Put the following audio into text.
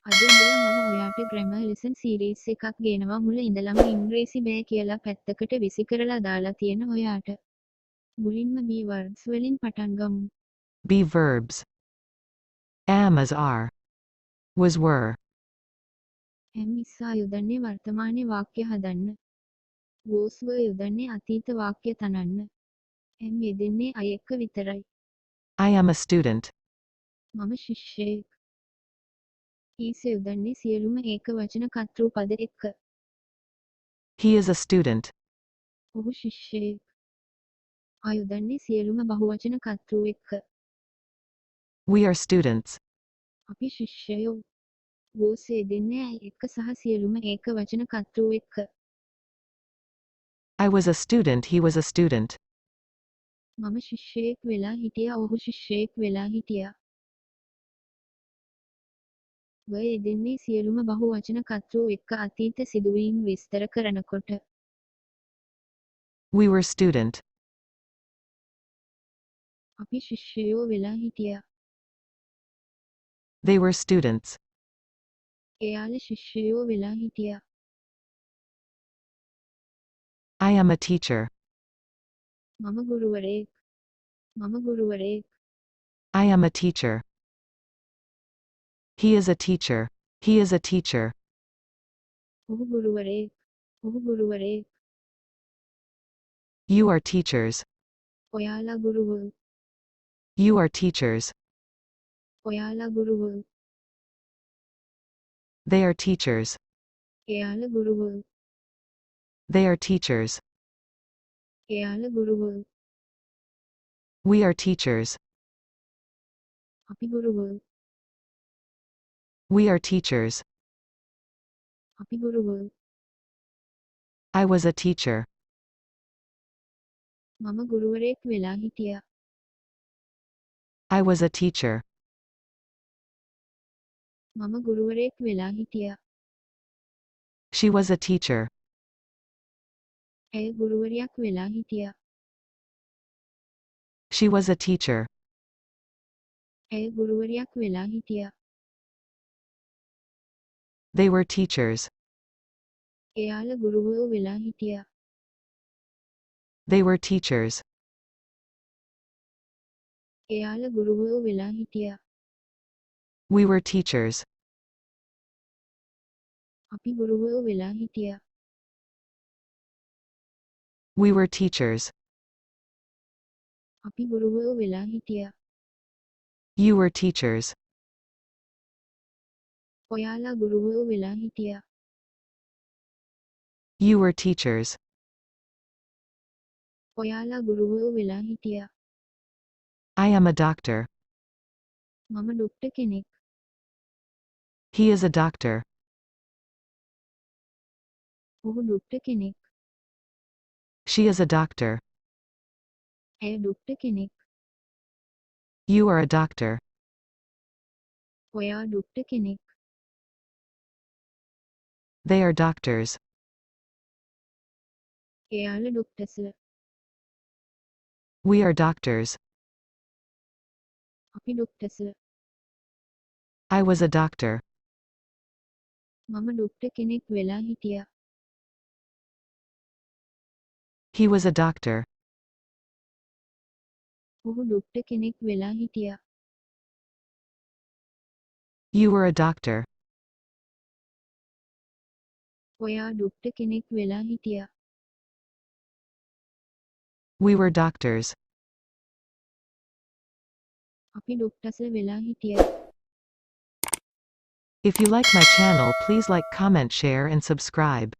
අද ඉඳලා මම ඔයාට grammar lesson series එකක් ගේනවා මුල ඉඳලම ඉංග්‍රීසි බෑ කියලා පැත්තකට විසි කරලා දාලා තියෙන ඔයාට. මුලින්ම be verbs වලින් පටන් ගමු. Be verbs. Am is are. Was were. am ඉස්සා යොදන්නේ වර්තමානයේ වාක්‍ය හදන්න. was were යොදන්නේ අතීත වාක්‍ය තනන්න. am යෙදෙන්නේ I එක්ක විතරයි. I am a student. මම ශිෂ්‍යයෙක්. is යොදන්නේ සියලුම ඒක වචන කර්තෘ පද එක්ක. He is a student. ඔහු ශිෂ්‍යයෙක්. I යොදන්නේ සියලුම බහුවචන කර්තෘ එක්ක. We are students. අපි ශිෂ්‍යයෝ. was යෙදෙන්නේ I එක්ක සහ සියලුම ඒක වචන කර්තෘ එක්ක. I was a student. He was a student. මම ශිෂ්‍යයෙක් වෙලා හිටියා ඔහු ශිෂ්‍යයෙක් වෙලා හිටියා. were යෙදෙන්නේ සියලුම බහුවචන කර්තෘ එක්ක අතීත සිදුවීම් විස්තර කරනකොට. We were student. අපි ශිෂ්‍යයෝ වෙලා හිටියා. They were students. එයාලා ශිෂ්‍යයෝ වෙලා හිටියා. I am a teacher. මම ගුරුවරයෙක්. මම ගුරුවරයෙක්. I am a teacher. He is a teacher. He is a teacher. ඔහු ගුරුවරයෙක්. ඔහු ගුරුවරයෙක්. You are teachers. ඔයාලා ගුරුවරු. You are teachers. ඔයාලා ගුරුවරු. They are teachers. එයාලා ගුරුවරු. They are teachers. එයාලා ගුරුවරු. We are teachers. අපි ගුරුවරු. We are teachers. අපි ගුරුවරු. I was a teacher. මම ගුරුවරයෙක් වෙලා හිටියා. I was a teacher. මම ගුරුවරයෙක් වෙලා හිටියා. She was a teacher. ඇය ගුරුවරියක් වෙලා හිටියා. She was a teacher. ඇය ගුරුවරියක් වෙලා හිටියා. They were teachers. එයාලා ගුරුවරයෝ වෙලා හිටියා. They were teachers. එයාලා ගුරුවරයෝ වෙලා හිටියා. We were teachers. අපි ගුරුවරයෝ වෙලා හිටියා. We were teachers. අපි ගුරුවරයෝ වෙලා හිටියා. You were teachers. ඔයාලා ගුරුවරයෝ වෙලා හිටියා. You were teachers. ඔයාලා ගුරුවරයෝ වෙලා හිටියා. I am a doctor. මම ඩොක්ටර් කෙනෙක්. He is a doctor. ඔහු ඩොක්ටර් කෙනෙක්. She is a doctor. ඇය ඩොක්ටර් කෙනෙක්. You are a doctor. ඔයා ඩොක්ටර් කෙනෙක්. They are doctors. එයාලා ඩොක්ටර්ස්ලා. We are doctors. අපි ඩොක්ටර්ස්ලා. I was a doctor. මම ඩොක්ටර් කෙනෙක් වෙලා හිටියා. He was a doctor. ඔහු ඩොක්ටර් කෙනෙක් වෙලා හිටියා. You were a doctor. ඔයා ඩොක්ටර් කෙනෙක් වෙලා හිටියා. We were doctors. අපි ඩොක්ටර්ස්ලා වෙලා හිටියා. If you like my channel, please like, comment, share and subscribe.